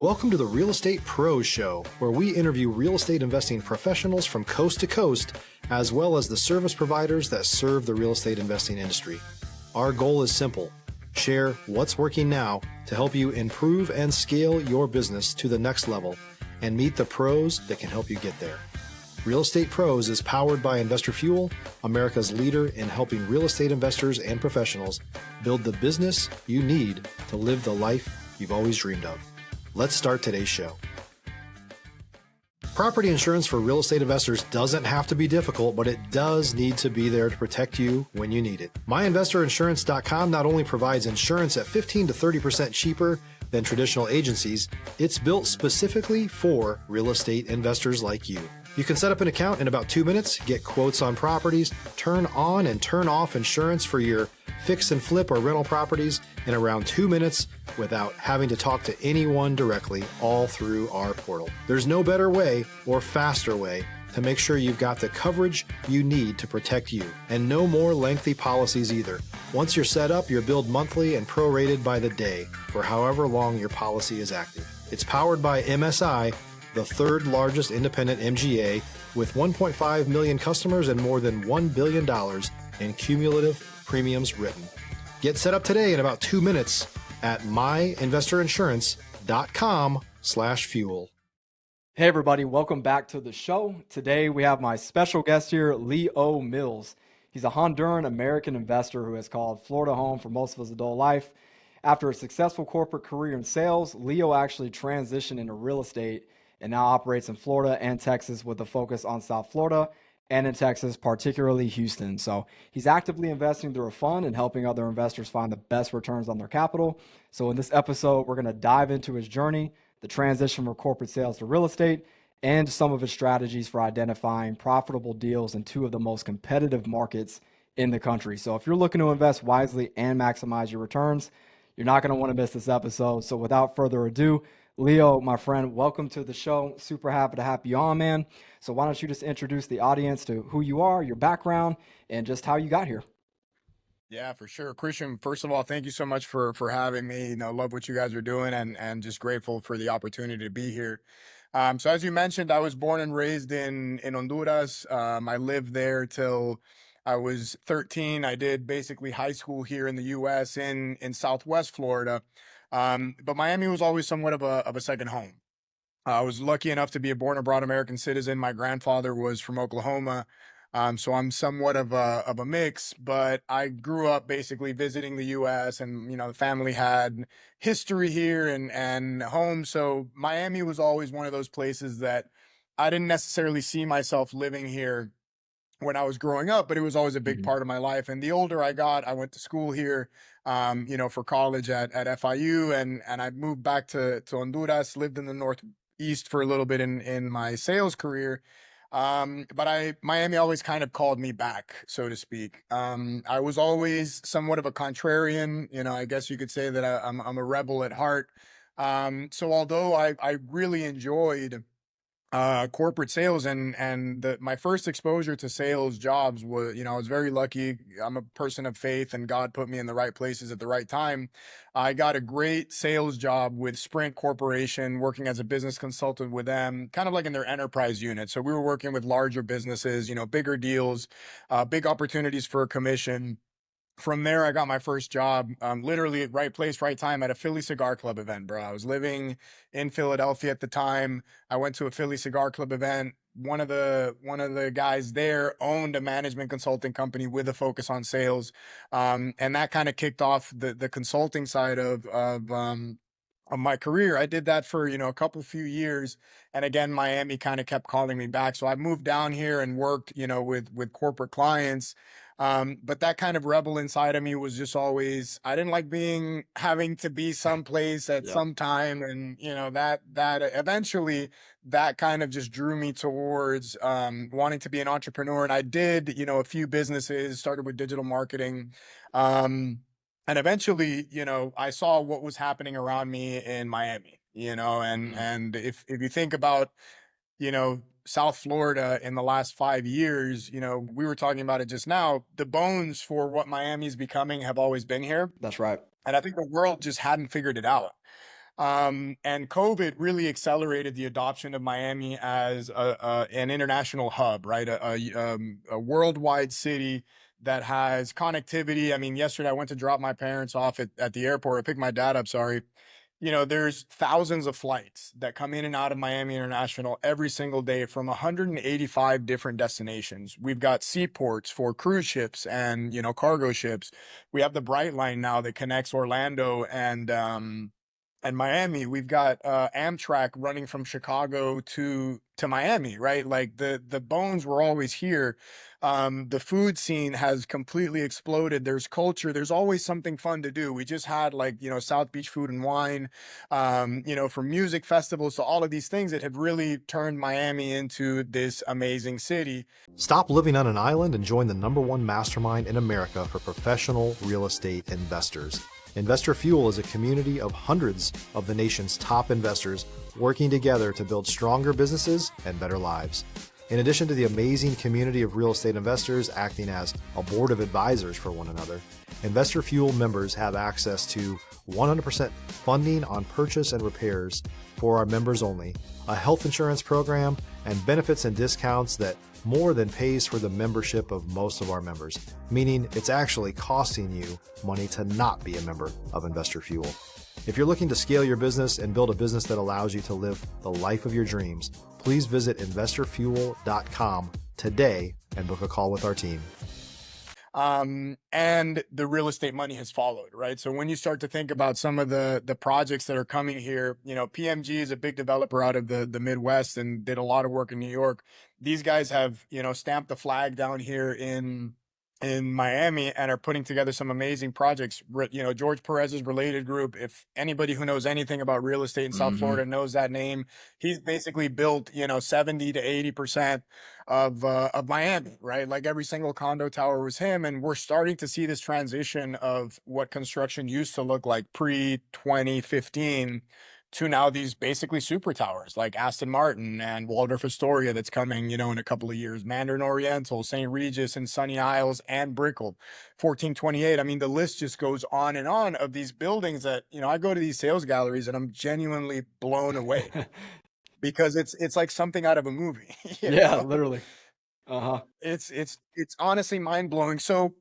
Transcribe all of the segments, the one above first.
Welcome to the Real Estate Pros Show, where we interview real estate investing professionals from coast to coast, as well as the service providers that serve the real estate investing industry. Our goal is simple: share what's working now to help you improve and scale your business to the next level and meet the pros that can help you get there. Real Estate Pros is powered by Investor Fuel, America's leader in helping real estate investors and professionals build the business you need to live the life you've always dreamed of. Let's start today's show. Property insurance for real estate investors doesn't have to be difficult, but it does need to be there to protect you when you need it. MyInvestorInsurance.com not only provides insurance at 15 to 30% cheaper than traditional agencies, it's built specifically for real estate investors like you. You can set up an account in about 2 minutes, get quotes on properties, turn on and turn off insurance for your fix and flip or rental properties in around 2 minutes without having to talk to anyone directly, all through our portal. There's no better way or faster way to make sure you've got the coverage you need to protect you, and no more lengthy policies either. Once you're set up, you're billed monthly and prorated by the day for however long your policy is active. It's powered by MSI, the third largest independent MGA, with 1.5 million customers and more than $1 billion in cumulative premiums written. Get set up today in about 2 minutes at myinvestorinsurance.com/fuel. Hey everybody, welcome back to the show. Today we have my special guest here, Leo Mills. He's a Honduran American investor who has called Florida home for most of his adult life. After a successful corporate career in sales, Leo actually transitioned into real estate and now operates in Florida and Texas with a focus on South Florida and in Texas, particularly Houston. So he's actively investing through a fund and helping other investors find the best returns on their capital. So in this episode, we're going to dive into his journey, the transition from corporate sales to real estate, and some of his strategies for identifying profitable deals in two of the most competitive markets in the country. So if you're looking to invest wisely and maximize your returns, you're not going to want to miss this episode. So without further ado, Leo, my friend, welcome to the show. Super happy to have you on, man. So why don't you just introduce the audience to who you are, your background, and just how you got here. Yeah, for sure. Christian, first of all, thank you so much for having me. Love what you guys are doing and just grateful for the opportunity to be here. So as you mentioned, I was born and raised in Honduras. I lived there till I was 13. I did basically high school here in the US in Southwest Florida. But Miami was always somewhat of a second home. I was lucky enough to be a born and brought American citizen. My grandfather was from Oklahoma. So I'm somewhat of a mix, but I grew up basically visiting the US, and the family had history here and home. So Miami was always one of those places that I didn't necessarily see myself living here when I was growing up, but it was always a big part of my life. And the older I got, I went to school here, for college at FIU, and I moved back to Honduras, lived in the Northeast for a little bit in my sales career. But Miami always kind of called me back, so to speak. I was always somewhat of a contrarian, I guess you could say that I'm a rebel at heart. So although I really enjoyed corporate sales and my first exposure to sales jobs was, I was very lucky. I'm a person of faith and God put me in the right places at the right time. I got a great sales job with Sprint Corporation, working as a business consultant with them, kind of like in their enterprise unit. So we were working with larger businesses, bigger deals, big opportunities for a commission. From there, I got my first job, literally at right place, right time at a Philly Cigar Club event, bro. I was living in Philadelphia at the time. I went to a Philly Cigar Club event. One of the guys there owned a management consulting company with a focus on sales, and that kind of kicked off the consulting side of my career. I did that for a few years, and again, Miami kind of kept calling me back. So I moved down here and worked, with corporate clients. But that kind of rebel inside of me was just always, I didn't like having to be someplace at some time. And, that eventually that kind of just drew me towards, wanting to be an entrepreneur. And I did, a few businesses, started with digital marketing. And eventually, I saw what was happening around me in Miami, and if you think about, South Florida in the last 5 years, we were talking about it just now, the bones for what Miami's becoming have always been here. That's right. And I think the world just hadn't figured it out. And COVID really accelerated the adoption of Miami as an international hub, right? A worldwide city that has connectivity. I mean, yesterday I went to drop my parents off at the airport. I picked my dad up, sorry. There's thousands of flights that come in and out of Miami International every single day from 185 different destinations. We've got seaports for cruise ships and, cargo ships. We have the Bright Line now that connects Orlando and Miami. We've got Amtrak running from Chicago to Miami, right? Like the bones were always here. The food scene has completely exploded. There's culture. There's always something fun to do. We just had South Beach Food and Wine, from music festivals to all of these things that have really turned Miami into this amazing city. Stop living on an island and join the #1 mastermind in America for professional real estate investors. Investor Fuel is a community of hundreds of the nation's top investors working together to build stronger businesses and better lives. In addition to the amazing community of real estate investors acting as a board of advisors for one another, Investor Fuel members have access to 100% funding on purchase and repairs for our members only, a health insurance program, and benefits and discounts that more than pays for the membership of most of our members, meaning it's actually costing you money to not be a member of Investor Fuel. If you're looking to scale your business and build a business that allows you to live the life of your dreams, please visit investorfuel.com today and book a call with our team. And the real estate money has followed, right? So when you start to think about some of the projects that are coming here, PMG is a big developer out of the Midwest and did a lot of work in New York. These guys have, stamped the flag down here in Miami and are putting together some amazing projects. George Perez's Related Group, if anybody who knows anything about real estate in South Florida knows that name, he's basically built, 70 to 80% of Miami, right? Like every single condo tower was him. And we're starting to see this transition of what construction used to look like pre-2015 to now these basically super towers like Aston Martin and Waldorf Astoria that's coming, in a couple of years, Mandarin Oriental, St. Regis and Sunny Isles and Brickell, 1428. I mean, the list just goes on and on of these buildings that, I go to these sales galleries and I'm genuinely blown away because it's like something out of a movie. Yeah, literally. Uh-huh. It's honestly mind blowing. So,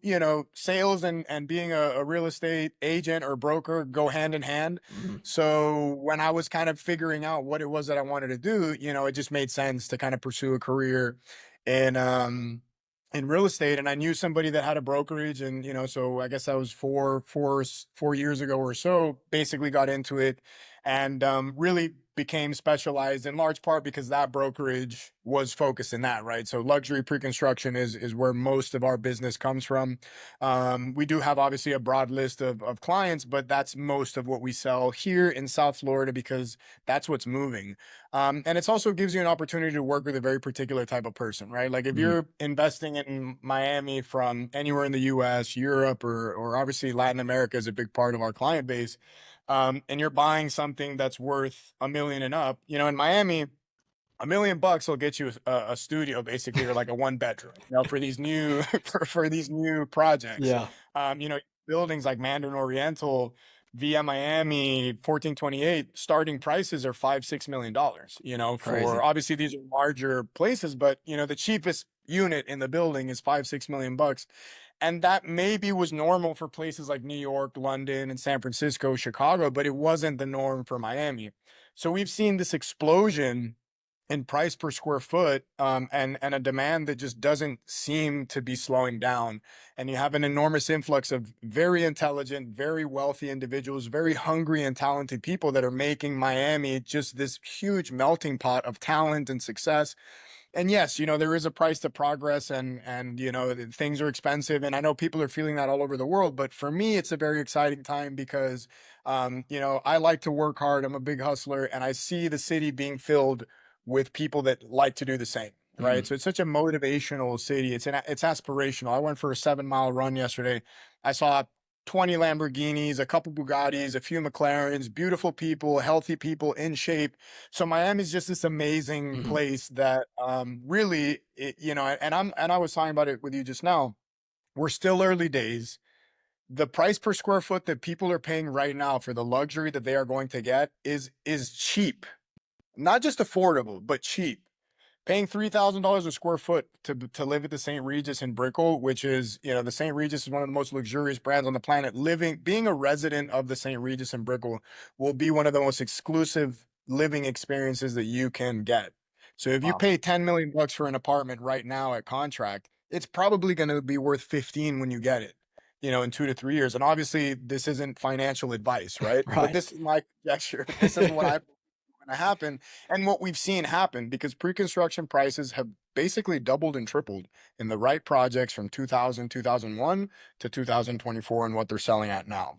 sales and being a real estate agent or broker go hand in hand. So when I was kind of figuring out what it was that I wanted to do, it just made sense to kind of pursue a career in real estate. And I knew somebody that had a brokerage and, so I guess that was 4 years ago or so, basically got into it and really became specialized in large part because that brokerage was focused in that, right? So luxury pre-construction is where most of our business comes from. We do have obviously a broad list of clients, but that's most of what we sell here in South Florida because that's what's moving. And it's also gives you an opportunity to work with a very particular type of person, right? Like if you're investing in Miami from anywhere in the US, Europe, or obviously Latin America is a big part of our client base. And you're buying something that's worth $1 million and up, in Miami, $1 million will get you a studio basically, or like a 1-bedroom, for these new, for these new projects. Yeah. Buildings like Mandarin Oriental, via Miami, 1428, starting prices are $5-6 million, Crazy. for obviously these are larger places, but the cheapest unit in the building is $5-6 million. And that maybe was normal for places like New York, London, and San Francisco, Chicago, but it wasn't the norm for Miami. So we've seen this explosion in price per square foot, and a demand that just doesn't seem to be slowing down. And you have an enormous influx of very intelligent, very wealthy individuals, very hungry and talented people that are making Miami just this huge melting pot of talent and success. And yes, there is a price to progress and things are expensive. And I know people are feeling that all over the world, but for me, it's a very exciting time because, I like to work hard. I'm a big hustler and I see the city being filled with people that like to do the same. Right. So it's such a motivational city. It's aspirational. I went for a 7-mile run yesterday. I saw 20 Lamborghinis, a couple Bugattis, a few McLarens, beautiful people, healthy people in shape. So Miami's just this amazing place that really, and I was talking about it with you just now. We're still early days. the price per square foot that people are paying right now for the luxury that they are going to get is cheap. Not just affordable, but cheap. Paying $3,000 a square foot to live at the St. Regis in Brickell, which is, the St. Regis is one of the most luxurious brands on the planet. Being a resident of the St. Regis in Brickell will be one of the most exclusive living experiences that you can get. So if you Wow. pay 10 million bucks for an apartment right now at contract, it's probably going to be worth 15 when you get it, in 2 to 3 years. And obviously this isn't financial advice, right? But Right. this is my conjecture. This is what I to happen and what we've seen happen, because pre-construction prices have basically doubled and tripled in the right projects from 2001 to 2024 and what they're selling at now.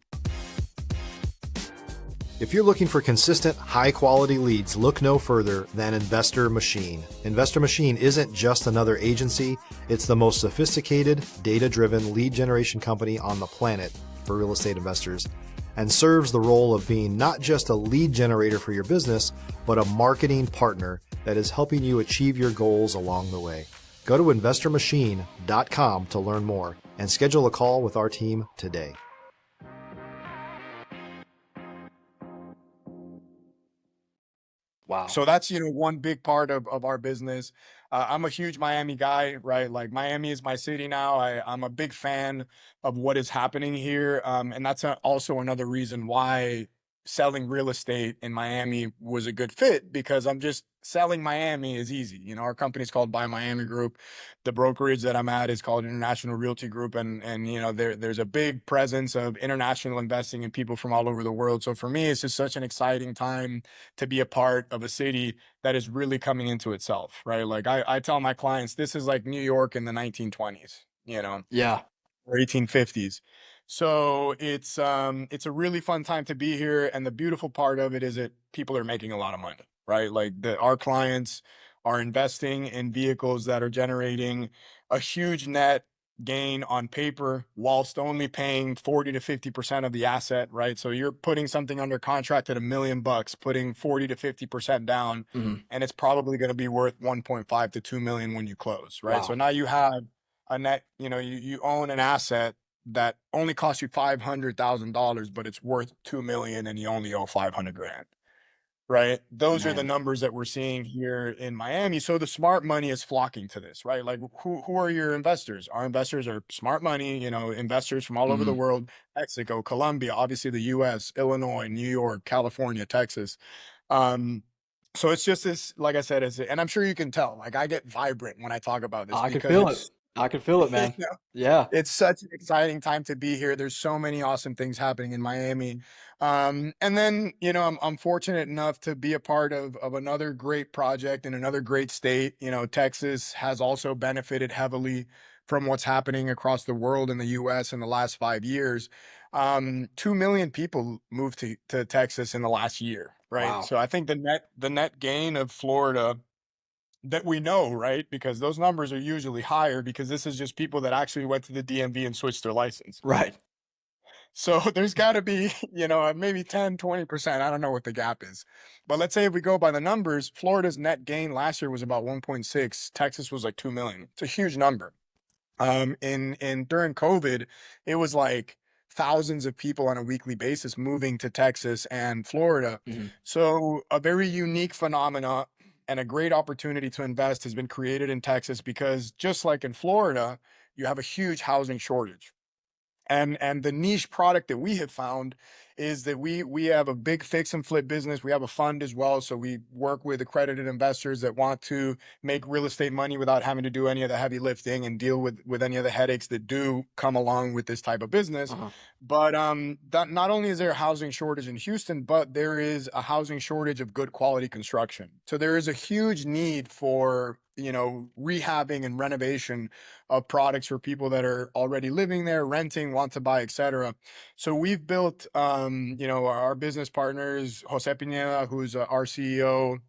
If you're looking for consistent, high-quality leads, look no further than Investor Machine. Investor Machine isn't just another agency, it's the most sophisticated, data-driven lead generation company on the planet for real estate investors, and serves the role of being not just a lead generator for your business, but a marketing partner that is helping you achieve your goals along the way. Go to investormachine.com to learn more and schedule a call with our team today. Wow. So that's, one big part of our business. I'm a huge Miami guy, right? Like Miami is my city now. I'm a big fan of what is happening here. And that's also another reason why selling real estate in Miami was a good fit, because I'm just selling Miami is easy. Our company's called Buy Miami Group. The brokerage that I'm at is called International Realty Group. And there's a big presence of international investing and people from all over the world. So for me, it's just such an exciting time to be a part of a city that is really coming into itself, right? Like I tell my clients, this is like New York in the 1920s, Yeah. or 1850s. So it's a really fun time to be here. And the beautiful part of it is that people are making a lot of money, right? Like our clients are investing in vehicles that are generating a huge net gain on paper whilst only paying 40 to 50% of the asset, right? So you're putting something under contract at $1 million, putting 40 to 50% down, Mhm. and it's probably going to be worth 1.5 to 2 million when you close, right? So Wow. now you have a net, you own an asset that only costs you $500,000, but it's worth 2 million and you only owe 500 grand. Right. Those are the Man. numbers that we're seeing here in Miami. So the smart money is flocking to this, right? Like who are your investors? Our investors are smart money, investors from all over the Mhm. world, Mexico, Colombia, obviously the US, Illinois, New York, California, Texas. Um, so it's just this, like I said, and I'm sure you can tell, like I get vibrant when I talk about this I could because feel it. it's, I could feel it, man. Yeah. it's such an exciting time to be here. There's so many awesome things happening in Miami. And then, I'm fortunate enough to be a part of another great project in another great state. Texas has also benefited heavily from what's happening across the world in the US in the last 5 years. 2 million people moved to Texas in the last year, right? Wow. So I think the net gain of Florida that we know, right? Because those numbers are usually higher because this is just people that actually went to the DMV and switched their license. Right. So there's got to be, maybe 10, 20%. I don't know what the gap is. But let's say if we go by the numbers, Florida's net gain last year was about 1.6. Texas was like 2 million. It's a huge number. In during COVID, it was like thousands of people on a weekly basis moving to Texas and Florida. Mhm. So a very unique phenomena and a great opportunity to invest has been created in Texas because just like in Florida, you have a huge housing shortage. And the niche product that we have found is that we have a big fix and flip business. We have a fund as well. So we work with accredited investors that want to make real estate money without having to do any of the heavy lifting and deal with any of the headaches that do come along with this type of business. Uh-huh. But that not only is there a housing shortage in Houston, but there is a housing shortage of good quality construction. So there is a huge need for, rehabbing and renovation of products for people that are already living there, renting, want to buy, etc. So we've built, our business partners, Jose Pineda, who's our CEO,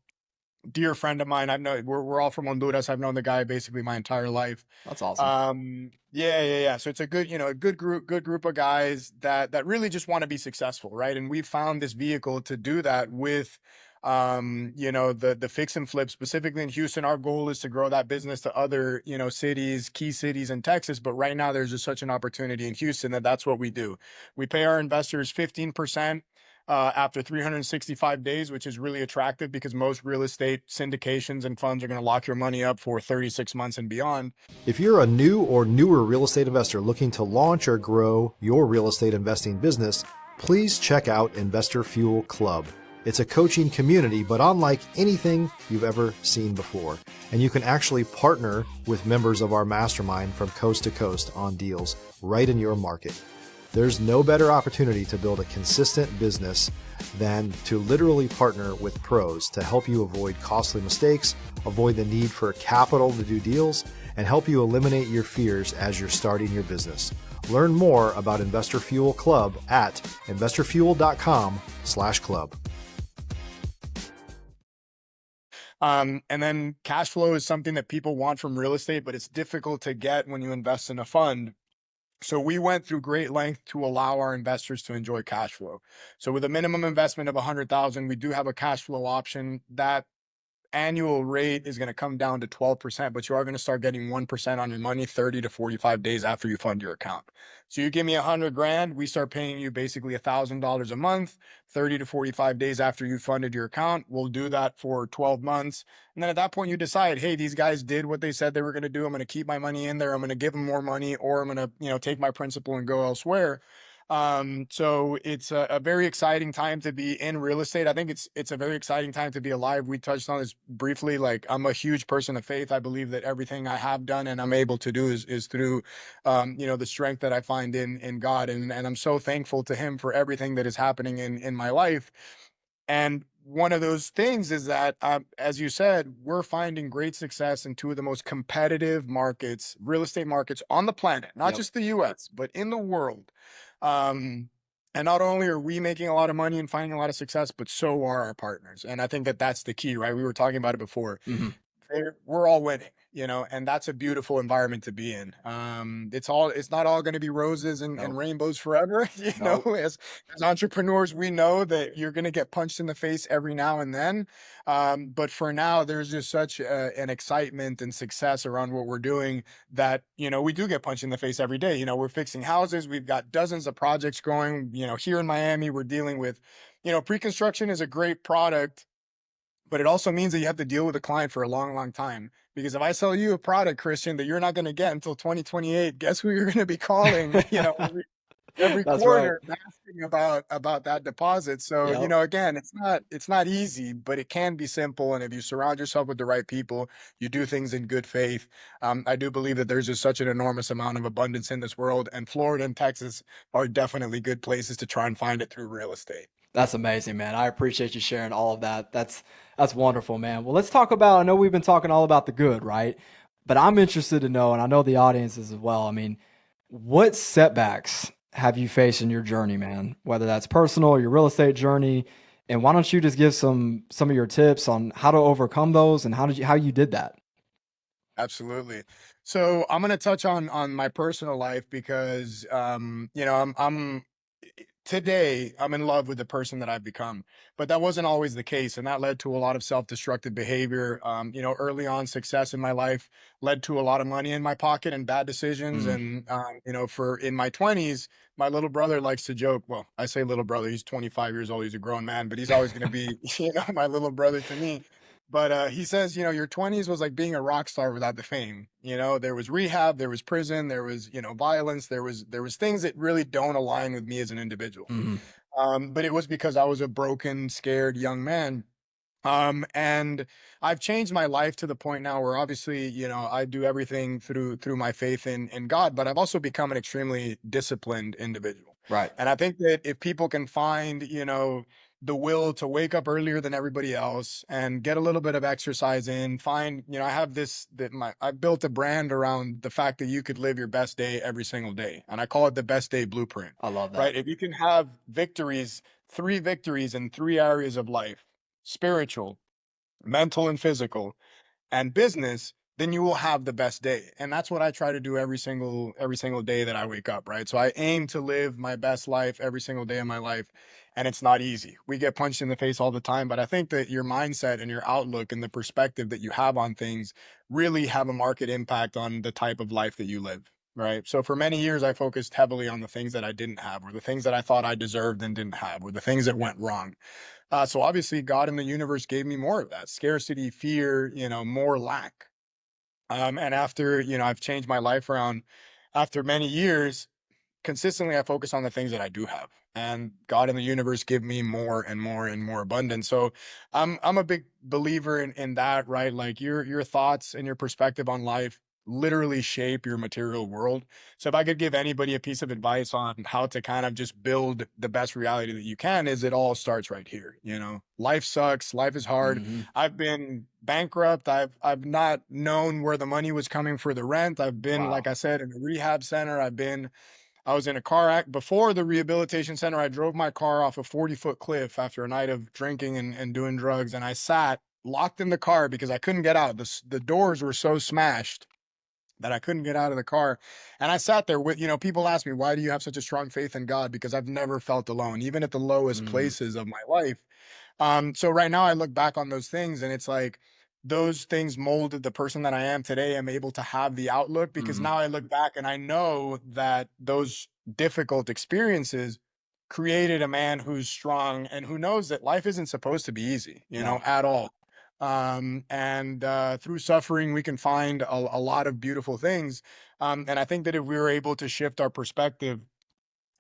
dear friend of mine. I've known we're all from Honduras. I've known the guy basically my entire life. That's awesome. Yeah, yeah, yeah. So it's a good group of guys that really just want to be successful, right? And we found this vehicle to do that with The fix and flip, specifically in Houston. Our goal is to grow that business to other, cities, key cities in Texas. But right now there's just such an opportunity in Houston that's what we do. We pay our investors 15% after 365 days, which is really attractive because most real estate syndications and funds are going to lock your money up for 36 months and beyond. If you're a new or newer real estate investor looking to launch or grow your real estate investing business, please check out Investor Fuel Club. It's a coaching community, but unlike anything you've ever seen before. And you can actually partner with members of our mastermind from coast to coast on deals right in your market. There's no better opportunity to build a consistent business than to literally partner with pros to help you avoid costly mistakes, avoid the need for capital to do deals, and help you eliminate your fears as you're starting your business. Learn more about Investor Fuel Club at investorfuel.com/club. And then cash flow is something that people want from real estate, but it's difficult to get when you invest in a fund. So we went through great length to allow our investors to enjoy cash flow. So with a minimum investment of 100,000, we do have a cash flow option. That annual rate is going to come down to 12%, but you are going to start getting 1% on your money 30 to 45 days after you fund your account. So you give me 100 grand, we start paying you basically $1,000 a month, 30 to 45 days after you funded your account. We'll do that for 12 months. And then at that point you decide, hey, these guys did what they said they were going to do. I'm going to keep my money in there. I'm going to give them more money, or I'm going to, take my principal and go elsewhere. So it's a very exciting time to be in real estate. I think it's a very exciting time to be alive. We touched on this briefly. Like, I'm a huge person of faith. I believe that everything I have done and I'm able to do is through, the strength that I find in God. And I'm so thankful to him for everything that is happening in my life. And one of those things is that, as you said, we're finding great success in two of the most competitive markets, real estate markets on the planet, not Yep. just the US, but in the world. Um, and not only are we making a lot of money and finding a lot of success, but so are our partners. And I think that's the key, right? We were talking about it before. Mhm. We're all winning, and that's a beautiful environment to be in. It's not all going to be roses and Nope. rainbows forever. Nope. As entrepreneurs, we know that you're going to get punched in the face every now and then. But for now, there's just such an excitement and success around what we're doing that, we do get punched in the face every day. We're fixing houses. We've got dozens of projects going, here in Miami. We're dealing with, pre-construction is a great product, but it also means that you have to deal with a client for a long, long time. Because if I sell you a product, Christian, that you're not going to get until 2028, guess who you're going to be calling, every That's right. quarter, asking about that deposit. So, Yep. again, it's not easy, but it can be simple. And if you surround yourself with the right people, you do things in good faith. I do believe that there's just such an enormous amount of abundance in this world, and Florida and Texas are definitely good places to try and find it through real estate. That's amazing, man. I appreciate you sharing all of that. That's wonderful, man. Well, let's talk about, I know we've been talking all about the good, right? But I'm interested to know, and I know the audience is as well. I mean, what setbacks have you faced in your journey, man? Whether that's personal or your real estate journey, and why don't you just give some of your tips on how to overcome those and how you did that? Absolutely. So I'm going to touch on my personal life because, I'm today I'm in love with the person that I've become, but that wasn't always the case. And that led to a lot of self-destructive behavior. Early on success in my life led to a lot of money in my pocket and bad decisions. Mm. And, for in my 20s, my little brother likes to joke. Well, I say little brother, he's 25 years old. He's a grown man, but he's always going to be, my little brother to me. But he says, your 20s was like being a rock star without the fame. There was rehab, there was prison, there was, violence, there was things that really don't align with me as an individual. Mhm. But it was because I was a broken, scared young man. And I've changed my life to the point now where obviously, I do everything through my faith in God, but I've also become an extremely disciplined individual. Right. And I think that if people can find, the will to wake up earlier than everybody else and get a little bit of exercise in, find, I have I've built a brand around the fact that you could live your best day every single day. And I call it the best day blueprint, I love that. right? If you can have three victories in three areas of life: spiritual, mental and physical, and business, then you will have the best day. And that's what I try to do every single day that I wake up, right? So I aim to live my best life every single day of my life, and it's not easy. We get punched in the face all the time, but I think that your mindset and your outlook and the perspective that you have on things really have a market impact on the type of life that you live, right? So for many years I focused heavily on the things that I didn't have, or the things that I thought I deserved and didn't have, or the things that went wrong. So obviously God in the universe gave me more of that: scarcity, fear, more lack. And after, I've changed my life around after many years, consistently I focus on the things that I do have. And God and the universe give me more and more and more abundance. So I'm a big believer in that, right? Like your thoughts and your perspective on life literally shape your material world. So if I could give anybody a piece of advice on how to kind of just build the best reality that you can, is it all starts right here. Life sucks, life is hard. Hmm. I've been bankrupt. I've not known where the money was coming for the rent. I've been, Wow. like I said, in a rehab center. I was in a car act before the rehabilitation center. I drove my car off a 40-foot cliff after a night of drinking and doing drugs. And I sat locked in the car because I couldn't get out. The doors were so smashed that I couldn't get out of the car. And I sat there with, people ask me, why do you have such a strong faith in God? Because I've never felt alone, even at the lowest Mm, places of my life. So right now I look back on those things and it's like those things molded the person that I am today. I'm able to have the outlook because mhm. now I look back and I know that those difficult experiences created a man who's strong and who knows that life isn't supposed to be easy, No. at all. And through suffering, we can find a lot of beautiful things. And I think that if we were able to shift our perspective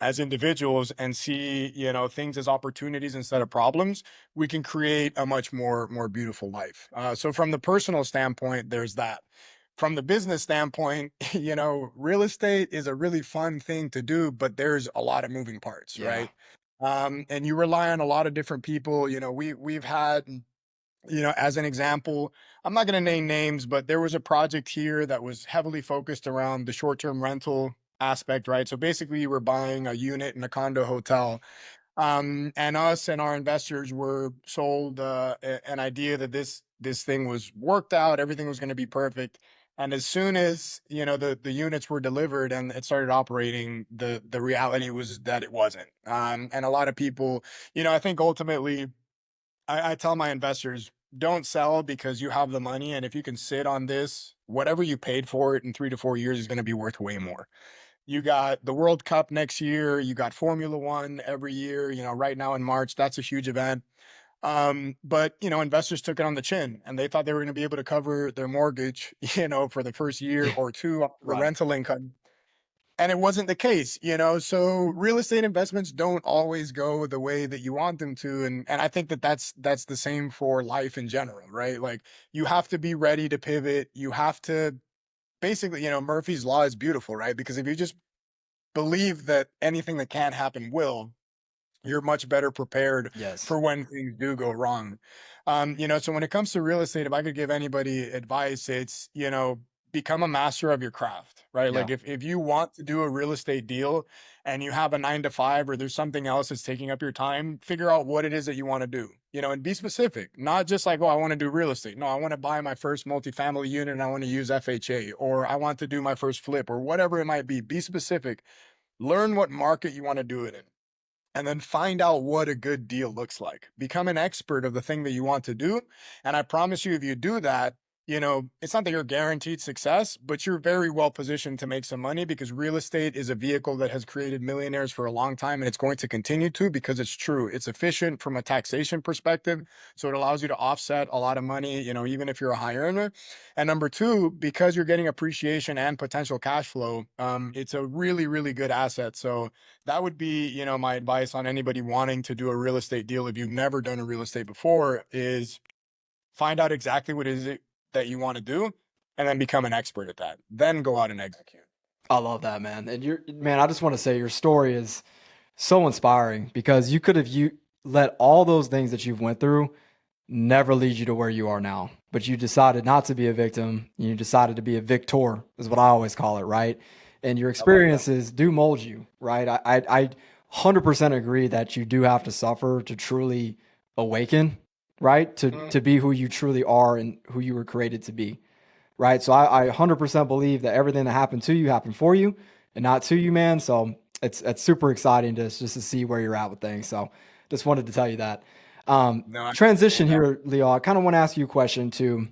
as individuals and see things as opportunities instead of problems, we can create a much more beautiful life. So from the personal standpoint, there's that. From the business standpoint, real estate is a really fun thing to do, but there's a lot of moving parts, Yeah. right? And you rely on a lot of different people. We've had, as an example, I'm not going to name names, but there was a project here that was heavily focused around the short-term rental aspect, right? So basically, you were buying a unit in a condo hotel, and us and our investors were sold an idea that this thing was worked out, everything was going to be perfect. And as soon as the units were delivered and it started operating, the reality was that it wasn't. And a lot of people, I think ultimately I tell my investors, don't sell because you have the money. And if you can sit on this, whatever you paid for it in 3 to 4 years is going to be worth way more. You got the World Cup next year. You got Formula One every year. Right now in March, that's a huge event. But investors took it on the chin and they thought they were going to be able to cover their mortgage, for the first year or two off the Right. rental income. And it wasn't the case. So real estate investments don't always go the way that you want them to. And I think that that's the same for life in general, right? Like you have to be ready to pivot. You have to basically, Murphy's law is beautiful, right? Because if you just believe that anything that can happen will, you're much better prepared Yes. for when things do go wrong. So when it comes to real estate, if I could give anybody advice, it's, become a master of your craft, right? Yeah. Like if you want to do a real estate deal and you have a 9 to 5 or there's something else that's taking up your time, figure out what it is that you want to do, and be specific, not just like, oh, I want to do real estate. No, I want to buy my first multifamily unit and I want to use FHA, or I want to do my first flip or whatever it might be. Be specific, learn what market you want to do it in, and then find out what a good deal looks like. Become an expert of the thing that you want to do. And I promise you, if you do that, it's not that you're guaranteed success, but you're very well positioned to make some money because real estate is a vehicle that has created millionaires for a long time and it's going to continue to because it's true. It's efficient from a taxation perspective. So it allows you to offset a lot of money, even if you're a high earner. And number two, because you're getting appreciation and potential cash flow, it's a really, really good asset. So that would be, my advice on anybody wanting to do a real estate deal. If you've never done a real estate before, is find out exactly what is it that you want to do and then become an expert at that. Then go out and execute. I love that, man. And man, I just want to say your story is so inspiring because you could have you let all those things that you've went through never lead you to where you are now. But you decided not to be a victim. You decided to be a victor, is what I always call it, right? And your I love that. experiences do mold you, right? I 100% agree that you do have to suffer to truly awaken, right? To Mhm. be who you truly are and who you were created to be, right? So I 100% believe that everything that happened to you happened for you and not to you, man. So it's super exciting just to see where you're at with things. So just wanted to tell you that. No, I Transition understand that. here, Leo. I kind of want to ask you a question too.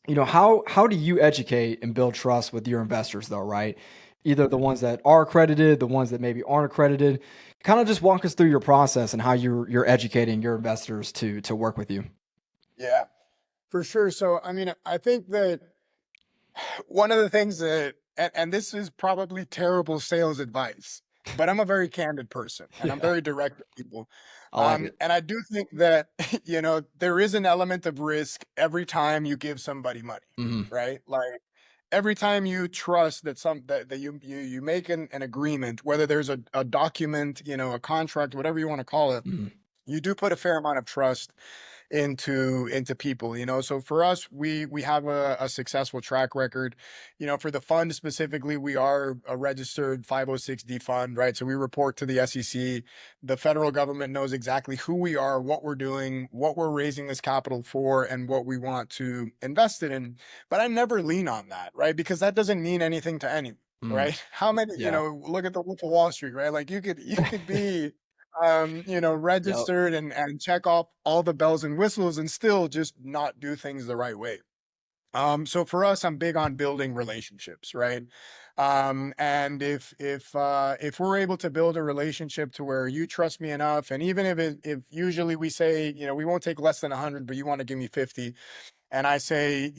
How do you educate and build trust with your investors though, right? Either the ones that are accredited, the ones that maybe aren't accredited. Kind of just walk us through your process and how you're educating your investors to work with you. Yeah, for sure. So, I mean, I think that one of the things that, and this is probably terrible sales advice, but I'm a very candid person and I'm Yeah, very direct with people. I like it. And I do think that, there is an element of risk every time you give somebody money, Hmm. right? Like every time you trust that you make an agreement, whether there's a document, a contract, whatever you want to call it, Hmm. you do put a fair amount of trust into people. So for us, we have a successful track record. For the fund specifically, we are a registered 506D fund, right? So we report to the SEC. The federal government knows exactly who we are, what we're doing, what we're raising this capital for, and what we want to invest it in. But I never lean on that, right? Because that doesn't mean anything to anyone. Mm. Right? How many, Yeah. look at the Wolf of Wall Street, right? Like you could be Yep. registered and check off all the bells and whistles and still just not do things the right way. So for us, I'm big on building relationships, right? And if we're able to build a relationship to where you trust me enough, and even if usually we say, we won't take less than 100, but you want to give me 50, and I say,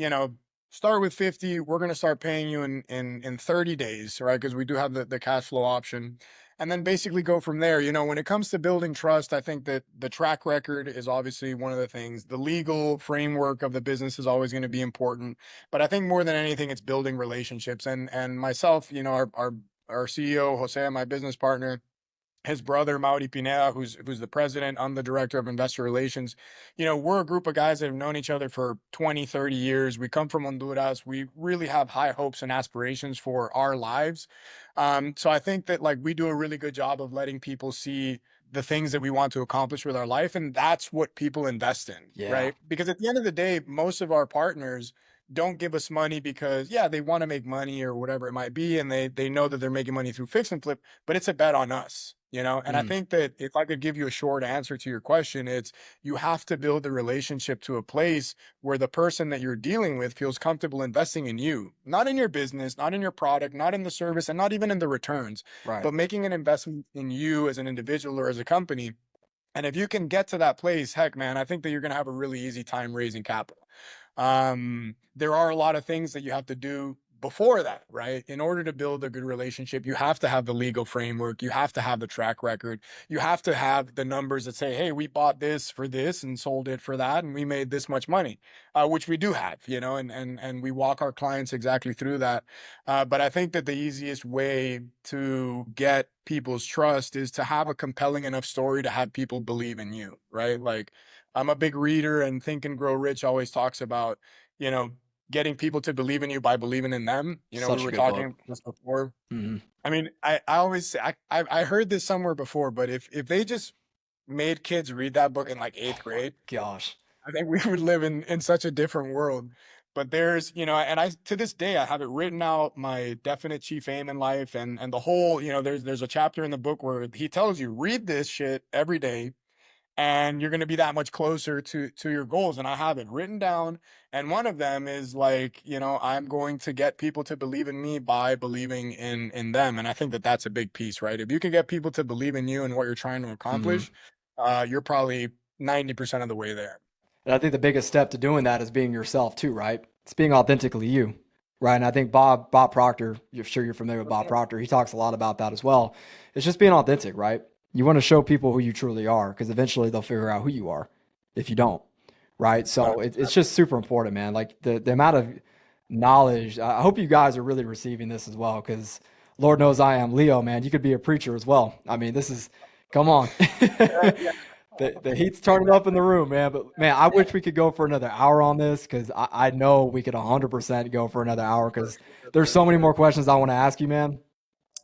start with 50, we're going to start paying you in 30 days, right? Because we do have the cash flow option. And then basically go from there. When it comes to building trust, I think that the track record is obviously one of the things. The legal framework of the business is always going to be important. But I think more than anything, it's building relationships. And myself, our CEO, Jose, my business partner, his brother Mauri Pineda, who's the president, I'm the director of investor relations. We're a group of guys that have known each other for 20, 30 years. We come from Honduras. We really have high hopes and aspirations for our lives. So I think that like we do a really good job of letting people see the things that we want to accomplish with our life. And that's what people invest in, Yeah. right? Because at the end of the day, most of our partners don't give us money because yeah, they want to make money or whatever it might be. And they know that they're making money through fix and flip, but it's a bet on us. And I Mm. think that if I could give you a short answer to your question, it's you have to build a relationship to a place where the person that you're dealing with feels comfortable investing in you, not in your business, not in your product, not in the service, and not even in the returns, Right. but making an investment in you as an individual or as a company. And if you can get to that place, heck, man, I think that you're going to have a really easy time raising capital. There are a lot of things that you have to do before that, right? In order to build a good relationship, you have to have the legal framework, you have to have the track record, you have to have the numbers that say, hey, we bought this for this and sold it for that, and we made this much money, which we do have, and we walk our clients exactly through that. But I think that the easiest way to get people's trust is to have a compelling enough story to have people believe in you, right? Like I'm a big reader, and Think and Grow Rich always talks about, you know, getting people to believe in you by believing in them. We Such a were good book. talking just before. Hmm. I mean, I always say, I heard this somewhere before, but if they just made kids read that book in like Oh eighth my grade, gosh. I think we would live in such a different world. But there's, and I to this day I have it written out, my definite chief aim in life, and the whole, there's a chapter in the book where he tells you read this shit every day and you're going to be that much closer to your goals. And I have it written down, and one of them is like, I'm going to get people to believe in me by believing in them. And I think that that's a big piece, right? If you can get people to believe in you and what you're trying to Hmm. accomplish, you're probably 90% of the way there. And I think the biggest step to doing that is being yourself too, right? It's being authentically you, right? And I think Bob Proctor, you're sure you're familiar with For Bob sure. Proctor. He talks a lot about that as well. It's just being authentic, right? You want to show people who you truly are because eventually they'll figure out who you are if you don't, right? So it's just super important, man. Like the amount of knowledge. I hope you guys are really receiving this as well because Lord knows I am. Leo, man, you could be a preacher as well. I mean, this is, come on. Yeah. The heat's turning up in the room, man. But man, I wish we could go for another hour on this because I know we could 100% go for another hour because there's so many more questions I want to ask you, man.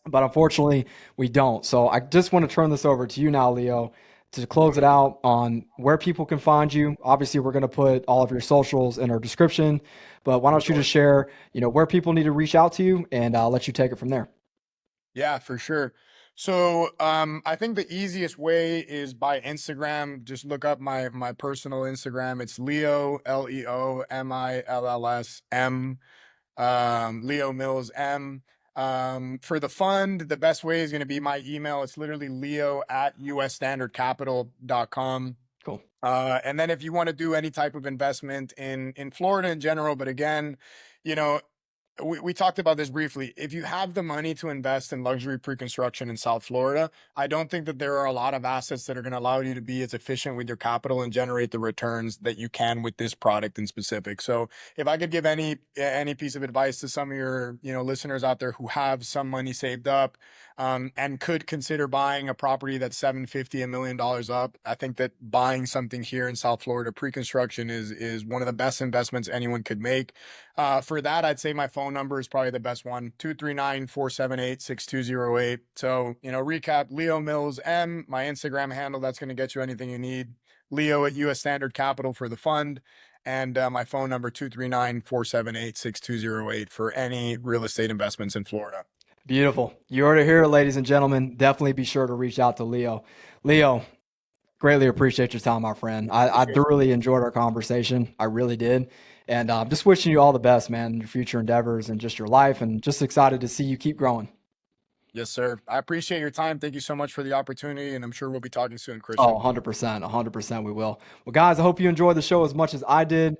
But unfortunately, we don't. So I just want to turn this over to you now, Leo. to close it out on where people can find you. Obviously, we're going to put all of your socials in our description, but why don't you just share, where people need to reach out to you, and I'll let you take it from there. Yeah, for sure. So I think the easiest way is by Instagram. Just look up my personal Instagram. It's Leo, LeoMills, Leo Mills M. For the fund, the best way is going to be my email. It's literally leo@usstandardcapital.com. Cool. And then if you want to do any type of investment in Florida in general, but again, you know, we talked about this briefly. If you have the money to invest in luxury pre-construction in South Florida, I don't think that there are a lot of assets that are going to allow you to be as efficient with your capital and generate the returns that you can with this product in specific. So if I could give any piece of advice to some of your listeners out there who have some money saved up, and could consider buying a property that's $750, $1 million up, I think that buying something here in South Florida pre-construction is one of the best investments anyone could make. For that, I'd say my phone number is probably the best one, 239-478-6208. So, recap, Leo Mills M, my Instagram handle, that's going to get you anything you need. Leo at US Standard Capital for the fund. And my phone number, 239-478-6208 for any real estate investments in Florida. Beautiful. You heard it here, ladies and gentlemen. Definitely be sure to reach out to Leo. Leo, greatly appreciate your time, my friend. I thoroughly enjoyed our conversation. I really did. And just wishing you all the best, man, in your future endeavors and just your life, and just excited to see you keep growing. Yes, sir. I appreciate your time. Thank you so much for the opportunity, and I'm sure we'll be talking soon, Christian. Oh, 100%. 100% we will. Well, guys, I hope you enjoyed the show as much as I did.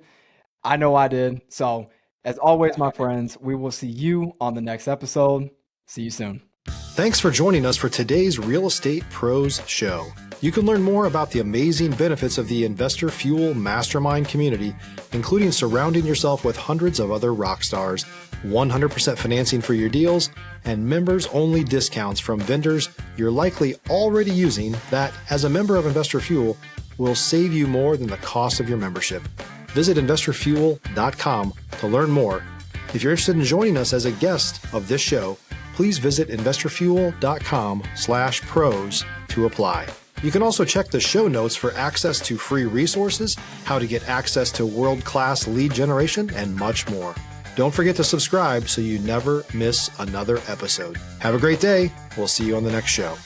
I know I did. So, as always, my friends, we will see you on the next episode. See you soon. Thanks for joining us for today's Real Estate Pros Show. You can learn more about the amazing benefits of the Investor Fuel Mastermind community, including surrounding yourself with hundreds of other rock stars, 100% financing for your deals, and members-only discounts from vendors you're likely already using that, as a member of Investor Fuel, will save you more than the cost of your membership. Visit investorfuel.com to learn more. If you're interested in joining us as a guest of this show, please visit investorfuel.com/pros to apply. You can also check the show notes for access to free resources, how to get access to world-class lead generation, and much more. Don't forget to subscribe so you never miss another episode. Have a great day. We'll see you on the next show.